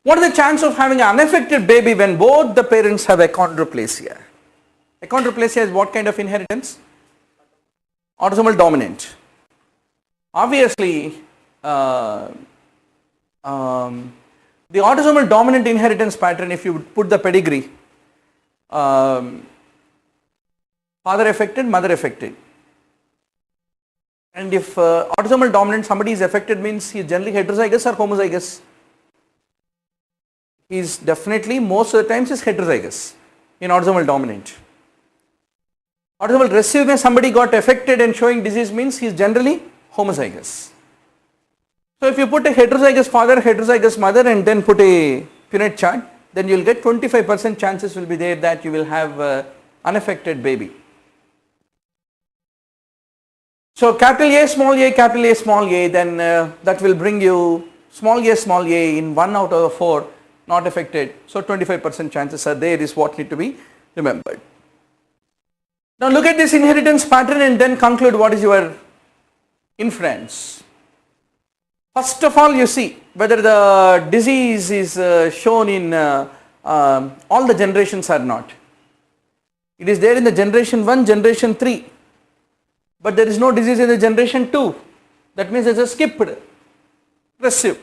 What is the chance of having an unaffected baby when both the parents have achondroplasia? Achondroplasia is what kind of inheritance? Autosomal dominant. Obviously, the autosomal dominant inheritance pattern, if you put the pedigree, father affected, mother affected. And if autosomal dominant, somebody is affected, means he is generally heterozygous or homozygous? He is definitely, most of the times, is heterozygous in autosomal dominant. Autosomal recessive means somebody got affected and showing disease, means he is generally homozygous. So if you put a heterozygous father, heterozygous mother, and then put a Punnett chart, then you will get 25% chances will be there that you will have unaffected baby. So capital A, small a, then that will bring you small a in 1 out of 4 not affected. So 25% chances are there, is what need to be remembered. Now look at this inheritance pattern and then conclude what is your inference. First of all, you see whether the disease is shown in all the generations or not. It is there in the generation 1, generation 3, but there is no disease in the generation 2. That means there is a skipped recessive.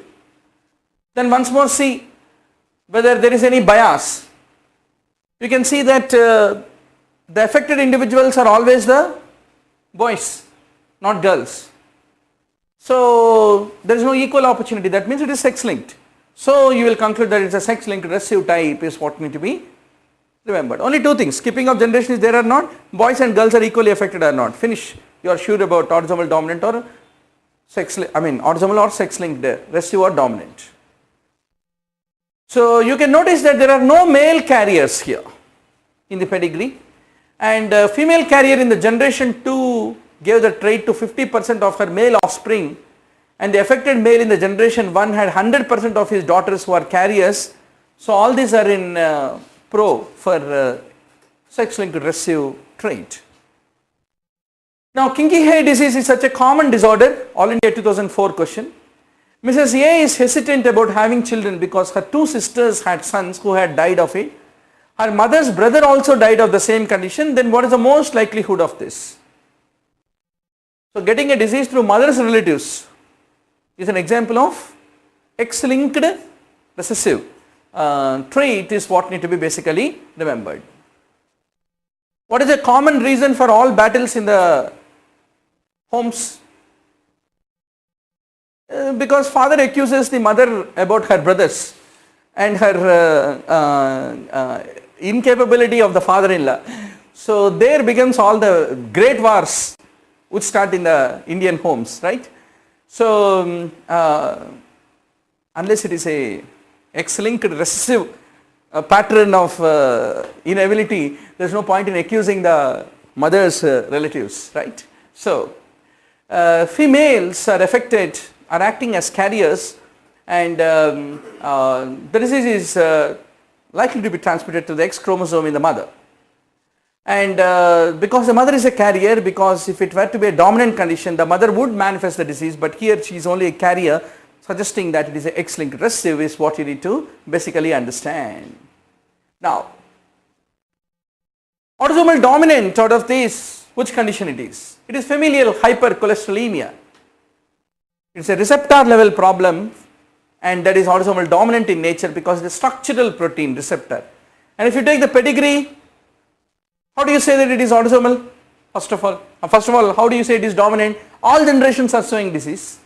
Then once more see whether there is any bias. You can see that the affected individuals are always the boys, not girls. So there is no equal opportunity, that means it is sex linked. So you will conclude that it is a sex linked recessive type is what need to be remembered. Only two things, skipping of generation is there or not, boys and girls are equally affected or not. Finish. You are sure about autosomal dominant or autosomal or sex linked recessive or dominant. So you can notice that there are no male carriers here in the pedigree, and female carrier in the generation 2 gave the trait to 50% of her male offspring, and the affected male in the generation 1 had 100% of his daughters who are carriers. So all these are in pro for sex linked recessive trait. Now kinky hair disease is such a common disorder, All India 2004 question. Mrs. A is hesitant about having children because her 2 sisters had sons who had died of it. Her mother's brother also died of the same condition. Then what is the most likelihood of this? So getting a disease through mother's relatives is an example of X-linked recessive trait is what need to be basically remembered. What is a common reason for all battles in the homes? Because father accuses the mother about her brothers and her incapability of the father-in-law. So there begins all the great wars would start in the Indian homes, right? So unless it is a X-linked recessive pattern of inability, there is no point in accusing the mother's relatives, right? So females are affected, are acting as carriers, and the disease is likely to be transmitted to the X chromosome in the mother. And because the mother is a carrier, because if it were to be a dominant condition, the mother would manifest the disease, but here she is only a carrier, suggesting that it is a X-linked recessive is what you need to basically understand. Now, autosomal dominant out of this, which condition it is? It is familial hypercholesterolemia. It is a receptor level problem, and that is autosomal dominant in nature because it is structural protein receptor. And if you take the pedigree, how do you say that it is autosomal? First of all, how do you say it is dominant? All generations are showing disease.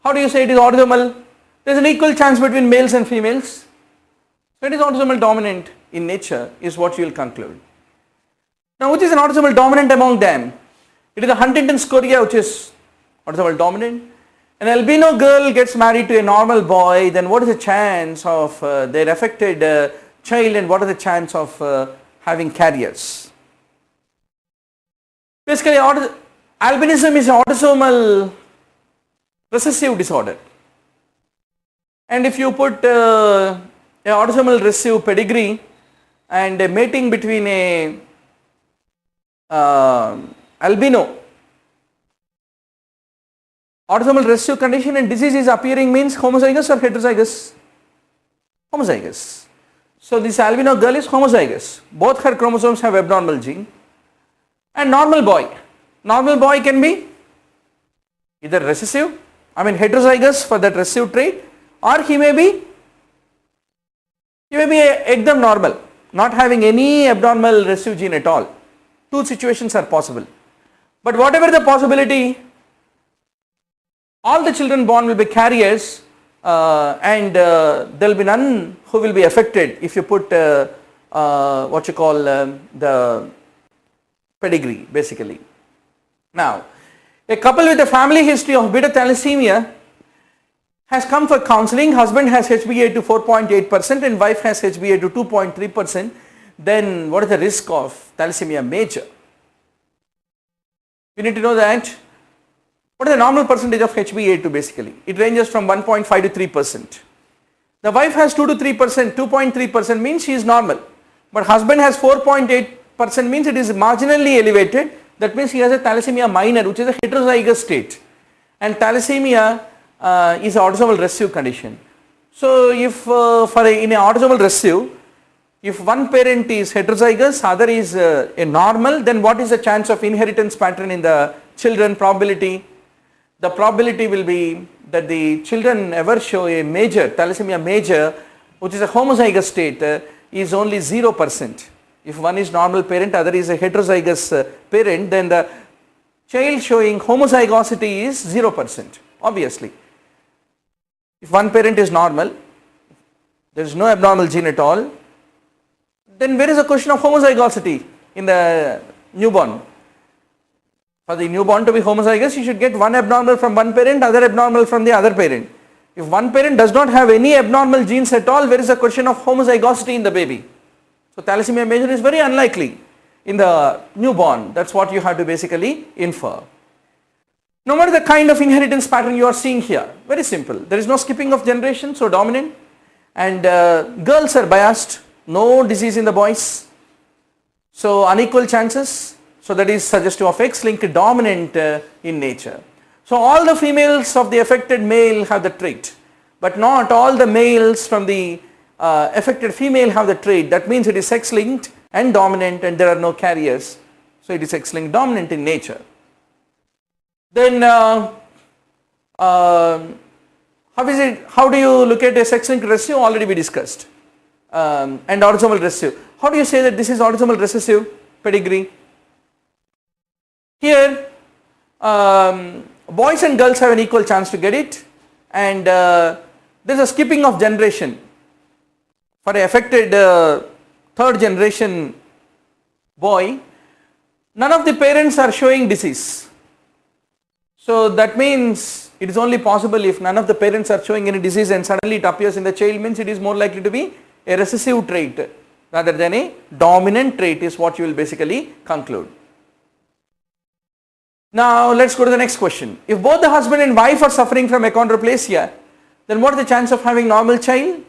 How do you say it is autosomal? There is an equal chance between males and females. So it is autosomal dominant in nature is what you will conclude. Now which is an autosomal dominant among them? It is the Huntington's chorea which is autosomal dominant. An albino girl gets married to a normal boy, then what is the chance of their affected child, and what is the chance of having carriers? Basically, albinism is an autosomal recessive disorder, and if you put an autosomal recessive pedigree and a mating between a albino, autosomal recessive condition and disease is appearing means homozygous or heterozygous? Homozygous. So this albino girl is homozygous. Both her chromosomes have abnormal gene. And normal boy. Normal boy can be either recessive, heterozygous for that recessive trait, or he may be ekdam normal, not having any abnormal recessive gene at all. Two situations are possible. But whatever the possibility, all the children born will be carriers, and there will be none who will be affected if you put the pedigree basically. Now, a couple with a family history of beta thalassemia has come for counseling. Husband has HbA to 4.8% and wife has HbA to 2.3%. Then what is the risk of thalassemia major? We need to know that. What is the normal percentage of HbA2 basically? It ranges from 1.5 to 3%. The wife has 2 to 3%, 2.3% means she is normal. But husband has 4.8% means it is marginally elevated. That means he has a thalassemia minor, which is a heterozygous state. And thalassemia is an autosomal recessive condition. So if in an autosomal recessive, if one parent is heterozygous, other is a normal, then what is the chance of inheritance pattern in the children probability? The probability will be that the children ever show a major, thalassemia major, which is a homozygous state, is only 0%. If one is normal parent, other is a heterozygous parent, then the child showing homozygosity is 0%, obviously. If one parent is normal, there is no abnormal gene at all, then where is the question of homozygosity in the newborn? For the newborn to be homozygous, you should get one abnormal from one parent, other abnormal from the other parent. If one parent does not have any abnormal genes at all, where is the question of homozygosity in the baby? So thalassemia major is very unlikely in the newborn. That's what you have to basically infer. No matter the kind of inheritance pattern you are seeing here, very simple. There is no skipping of generation, so dominant, and girls are biased, no disease in the boys, so unequal chances, so that is suggestive of X-linked dominant in nature. So all the females of the affected male have the trait, but not all the males from the affected female have the trait. That means it is X-linked and dominant and there are no carriers, so it is X-linked dominant in nature. Then how do you look at a sex-linked recessive? Already we discussed. And autosomal recessive. How do you say that this is autosomal recessive pedigree? Here boys and girls have an equal chance to get it, and there is a skipping of generation. For a affected third generation boy, none of the parents are showing disease. So that means it is only possible if none of the parents are showing any disease and suddenly it appears in the child, means it is more likely to be a recessive trait rather than a dominant trait is what you will basically conclude. Now let us go to the next question. If both the husband and wife are suffering from achondroplasia, then what is the chance of having normal child?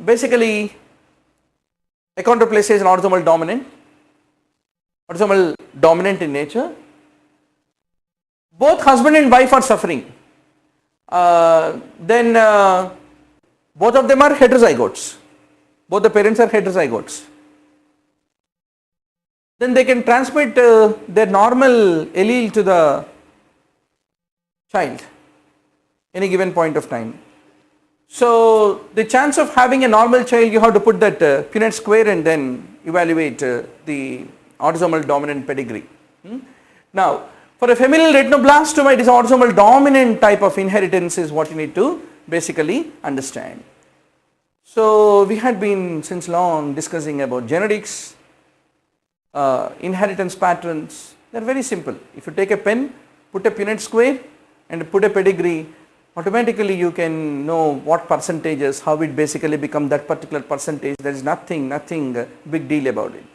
Basically achondroplasia is an autosomal dominant in nature. Both husband and wife are suffering, then both of them are heterozygotes, both the parents are heterozygotes, then they can transmit their normal allele to the child any given point of time. So the chance of having a normal child, you have to put that Punnett square and then evaluate the autosomal dominant pedigree. Now for a familial retinoblastoma, it is autosomal dominant type of inheritance is what you need to basically understand. So we had been since long discussing about genetics, inheritance patterns. They are very simple. If you take a pen, put a Punnett square and put a pedigree, automatically you can know what percentages, how it basically become that particular percentage. There is nothing big deal about it.